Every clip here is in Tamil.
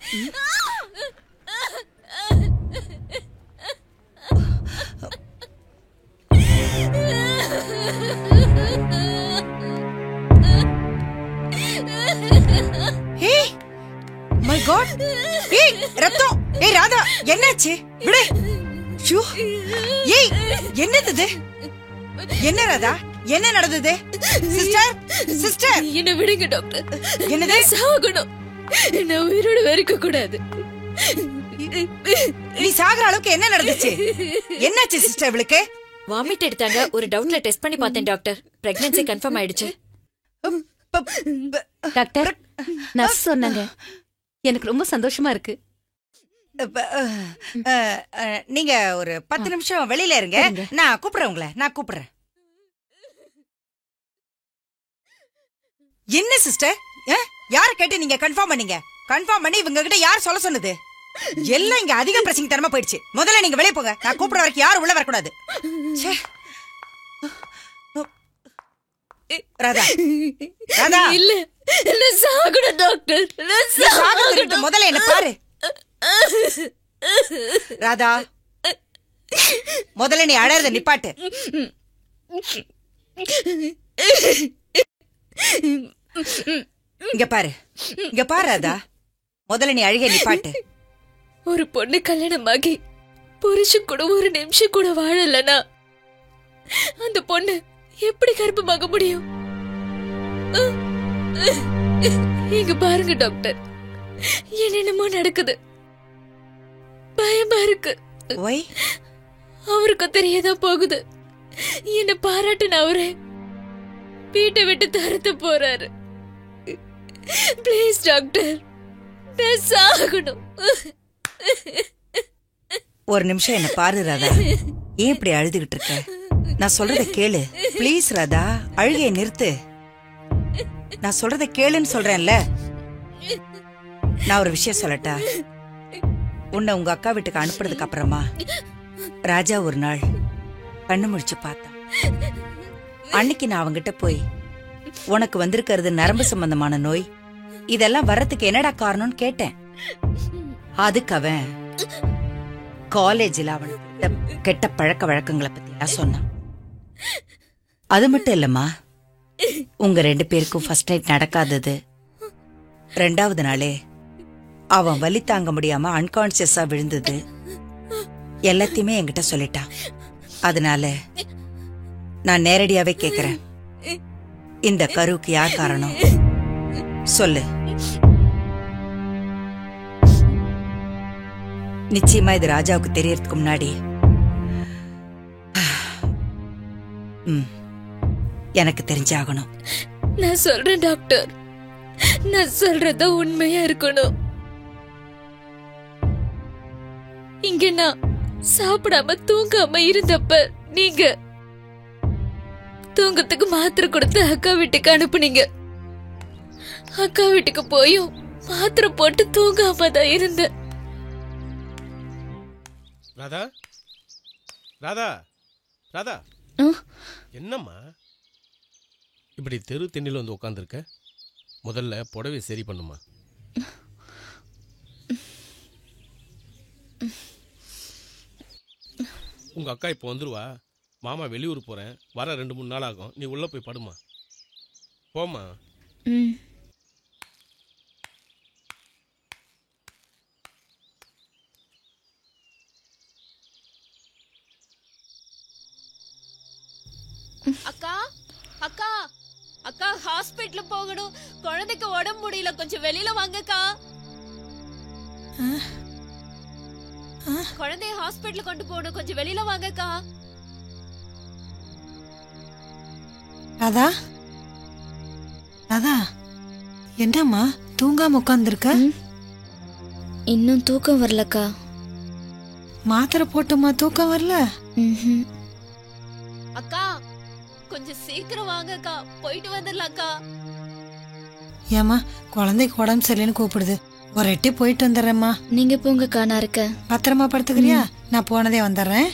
மை காட், ரத்தம். ராதா, என்னாச்சு? விடு. என்னது? என்ன ராதா, என்ன நடந்தது? சிஸ்டர், சிஸ்டர், என்ன விடுங்க டாக்டர். என்னது? சாகணும். நான் உயிரோட இருக்க கூடாது. நீ சாகுற அளவுக்கு என்ன நடந்துச்சு? என்னாச்சு சிஸ்டர்? இவளுக்கு வாமிட் எடுத்தாங்க. ஒரு டவுட்ல டெஸ்ட் பண்ணி பார்த்தேன் டாக்டர். பிரெக்னன்சி கன்ஃபார்ம் ஆயிடுச்சு. டாக்டர், நர்ஸ் சொன்னாங்க. எனக்கு ரொம்ப சந்தோஷமா இருக்கு. நீங்க ஒரு 10 நிமிஷம் வெளியில இருங்க. நான் கூப்பிடுறேன் உங்களை. என்ன சிஸ்டர், யார கேட்டு நீங்க கன்ஃபார்ம் பண்ணீங்க? கன்ஃபார்ம் பண்ணி இவங்க கிட்ட யார் சொல்ல சொன்னது? எல்லாம் இங்க அதிக பிரச்சனை தரமா போயிடுச்சு. முதல்ல நீங்க வெளியே போங்க. நான் கூப்பிடுற வரைக்கும் யாரும் உள்ள வரக்கூடாது. ராதா, ராதா, இல்ல சாகணும் டாக்டர். முதல்ல என்ன பாரு. ராதா, முதல்ல நீ அழறத நிப்பாட்டு. இங்க பாரு ராதா, முதல்ல நீ அழுக நிப்பாட்டு. ஒரு பொண்ணு கல்யாணமாகி புருஷன் கூட ஒரு நிமிஷம் கூட வாழலனா அந்த பொண்ணு எப்படி கர்ப்பமாக முடியும்? இங்க பாருங்க டாக்டர், என்னென்னமோ நடக்குது. பயமா இருக்கு. அவருக்கு தெரியதா போகுது. என்ன பாராட்டுன அவரே வீட்டை விட்டு தரத்து போறாரு. ப்ளீஸ் டாக்டர், நான் சாகணும். ஒரு நிமிஷம் என்ன பாரு ராதா. ஏன் இப்படி அழுதுகிட்டு இருக்க? நான் சொல்றத கேளு ப்ளீஸ் ராதா. அழுகைய நிறுத்து. நான் சொல்றத கேளுன்னு சொல்றேன்ல. நான் ஒரு விஷயம் சொல்லட்டா? உன்னை உங்க அக்கா வீட்டுக்கு அனுப்புறதுக்கு அப்புறமா ராஜா ஒரு நாள் கண்ணு முடிச்சு பார்த்தான். அன்னைக்கு நான் அவங்கிட்ட போய், உனக்கு வந்திருக்கிறது நரம்பு சம்பந்தமான நோய், இதெல்லாம் வர்றதுக்கு என்னடா காரணம்னு கேட்டேன். அதுக்கு அவன் காலேஜில் அவனுக்கு கெட்ட பழக்க வழக்கங்களை பத்தி எல்லாம் சொன்னான். அது மட்டும் இல்லம்மா, உங்க 2 பேருக்கும் ஃபர்ஸ்ட் நைட் நடக்காதது, 2வது நாளே அவன் வலி தாங்க முடியாம அன்கான்சியஸா விழுந்தது, எல்லாத்தையுமே என்கிட்ட சொல்லிட்டான். அதனால நான் நேரடியாவே கேக்குறேன், இந்த கருவுக்கு யார் காரணம் சொல்லு. நிச்சயமா இது ராஜாவுக்கு தெரியறதுக்கு முன்னாடி எனக்கு தெரிஞ்சாகணும். நான் சொல்றேன் டாக்டர், நான் சொல்றத உண்மையா இருக்கணும். இங்க நான் சாப்பிடாம தூங்காம இருந்தப்ப நீங்க தூங்கத்துக்கு மாத்திரை கொடுத்து அக்கா வீட்டுக்கு அனுப்புனீங்க. அக்கா வீட்டுக்கு போயும் மாத்திரை போட்டு தூங்காம தான் இருந்த. ராதா, ராதா, ராதா, என்னம்மா இப்படி தெரு தென்னில வந்து உட்காந்துருக்க? முதல்ல புடவை சரி பண்ணுமா. உங்க அக்கா இப்போ வந்துருவா. மாமா வெளியூர் போறேன், வர 2-3 நாள் ஆகும். நீ உள்ள போய் படுமா. போமா. அக்கா, அக்கா, அக்கா, ஹாஸ்பிடல் போகணும். குழந்தைக்கு உடம்பு முடியல, கொஞ்சம் வெளியில வாங்கக்கா. குழந்தைய ஹாஸ்பிடல் கொண்டு போகணும், கொஞ்சம் வெளியில வாங்கக்கா. ராதா, ராதா, என்னம்மா தூங்காம உட்கார்ந்துருக்க? இன்னும் தூக்கம் வரலக்கா. மாத்திரை போட்டுமா தூக்கம் வரல? அக்கா, கொஞ்சம் சீக்கிரம் வாங்கக்கா, போயிட்டு வந்துடலாம்க்கா. ஏமா, குழந்தைக்கு உடம்பு சரியில்லைன்னு கூப்பிடுது. ஒரு எட்டி போயிட்டு வந்துடுறேம்மா. நீங்க போங்கக்கா, நான் இருக்கேன். பத்திரமா படுத்துக்கிறியா? நான் போனதே வந்துடுறேன்.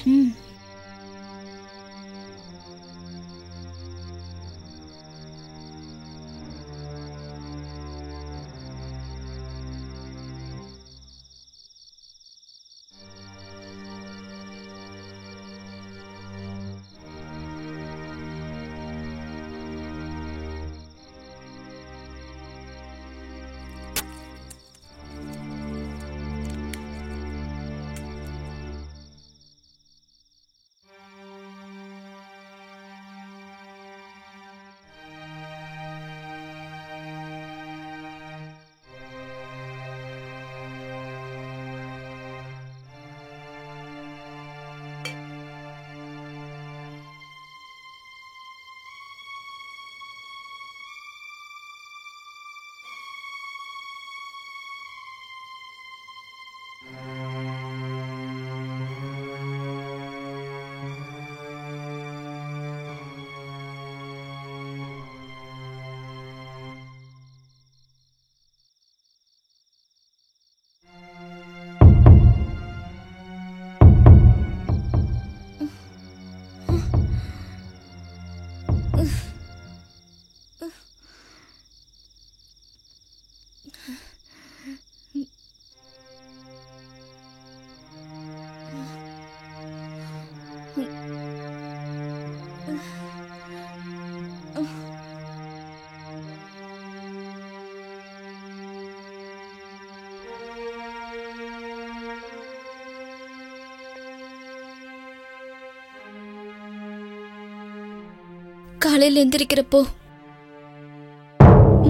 காலையில எந்திரிக்கிறப்போ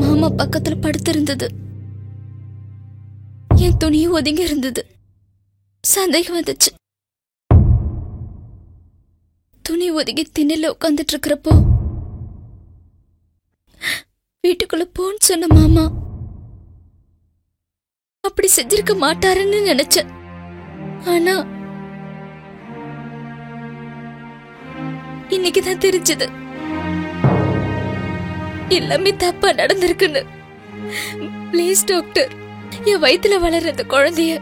மாமா பக்கத்துல படுத்திருந்தது. என் துணியும் ஒதுங்கி இருந்தது. சந்தேகம் வந்துச்சு. துணி ஒதுங்கி திண்ணையில உட்காந்துட்டு இருக்கிறப்போ வீட்டுக்குள்ள போன்னு சொன்ன மாமா அப்படி செஞ்சிருக்க மாட்டாருன்னு நினைச்சேன். ஆனா இன்னைக்குதான் தெரிஞ்சது எல்லாமே தப்பா நடந்திருக்குன்னு. ப்ளீஸ் டாக்டர், என் வயித்துல வளர்ற அந்த குழந்தைய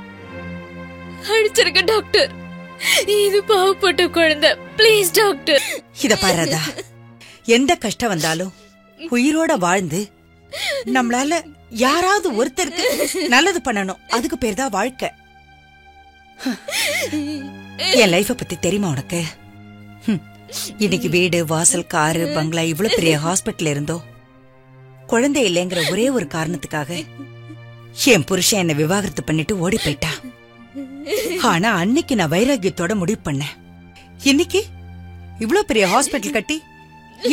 அழிச்சிருக்க டாக்டர். இது பாவப்பட்ட குழந்தை. Please doctor. இத பாருடா, எந்த கஷ்டம் வந்தாலும் உயிரோட வாழ்ந்து நம்மளால யாராவது ஒருத்தருக்கு நல்லது பண்ணணும். அதுக்கு பேர் தான் வாழ்க்கை. என் லைஃப பத்தி தெரியுமா உனக்கு? இன்னைக்கு வீடு, வாசல், காரு, பங்களா, இவ்வளவு பெரிய ஹாஸ்பிட்டல் இருந்தோ குழந்தை இல்லைங்கிற ஒரே ஒரு காரணத்துக்காக என் புருஷன் என்ன விவாகரத்து பண்ணிட்டு ஓடி போயிட்டா. ஆனா அன்னைக்கு நான் வைராகியத்தோட முடிவு பண்ணேன். இன்னைக்கு இவ்வளவு பெரிய ஹாஸ்பிட்டல் கட்டி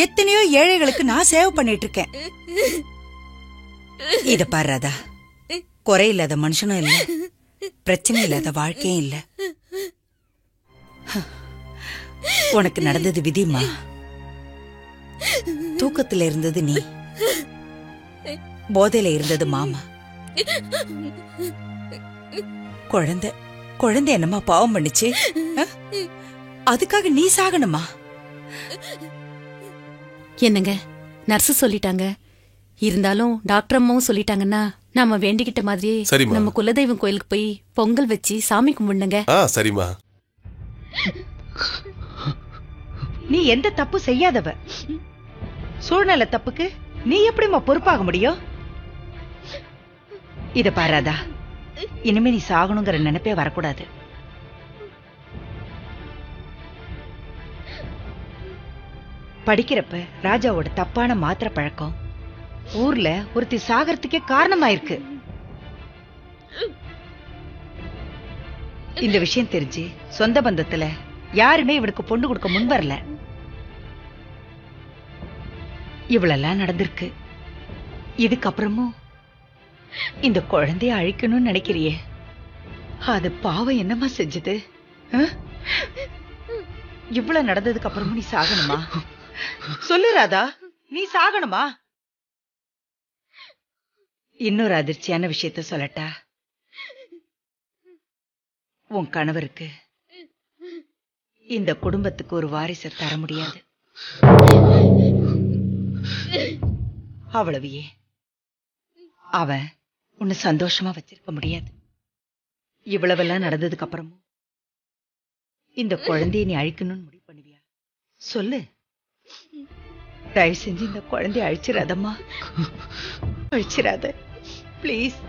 எத்தனையோ ஏழைகளுக்கு நான் சேவை பண்ணிட்டு இருக்கேன். இத பாருடா, குறை இல்லாத மனுஷனும் இல்ல, பிரச்சனை இல்லாத வாழ்க்கையும் இல்ல. உனக்கு நடந்தது விதிமா. தூக்கத்துல இருந்தது நீ, போதையில இருந்தது மாமா. குழந்தை என்னமா பாவம் பண்ணுச்சு? அதுக்காக நீ சாகணுமா? என்னங்க, நர்ஸ் சொல்லிட்டாங்க. இருந்தாலும் டாக்டர் அம்மாவும் சொல்லிட்டாங்கன்னா நாம வேண்டிக்கிட்ட மாதிரியே நம்ம குலதெய்வம் கோயிலுக்கு போய் பொங்கல் வச்சு சாமி கும்பிடுங்க. சரிமா. நீ எந்த தப்பு செய்யாதவ. சூழ்நிலை தப்புக்கு நீ எப்படிமா பொறுப்பாக முடியும்? இத பாராதா, இனிமே நீ சாகணுங்கிற நினைப்பே வரக்கூடாது. படிக்கிறப்ப ராஜாவோட தப்பான மாத்திரை பழக்கம் ஊர்ல ஒருத்தி சாகறதுக்கே காரணமாயிருக்கு. இந்த விஷயம் தெரிஞ்சு சொந்த பந்தத்துல யாருமே இவனுக்கு பொண்ணு கொடுக்க முன் வரல. இவ்வளெல்லாம் நடந்திருக்கு. இதுக்கப்புறமும் இந்த குழந்தைய அழிக்கணும்னு நினைக்கிறியே, அது பாவம் என்னமா செஞ்சது? இவ்வளவு நடந்ததுக்கு அப்புறமும் நீ சாகணுமா? சொல்லு ராதா, நீ சாகணுமா? இன்னொரு அதிர்ச்சியான விஷயத்த சொல்லட்டா? உன் கணவருக்கு இந்த குடும்பத்துக்கு ஒரு வாரிசை தர முடியாது. அவ்வளவையே அவன் உன்னை சந்தோஷமா வச்சிருக்க முடியாது. இவ்வளவெல்லாம் நடந்ததுக்கு அப்புறமும் இந்த குழந்தைய நீ அழிக்கணும்னு முடிவு பண்ணுவியா? சொல்லு. தயவு செஞ்சு இந்த குழந்தைய அழிச்சிடாதம்மா, அழிச்சிடாத. பிளீஸ்.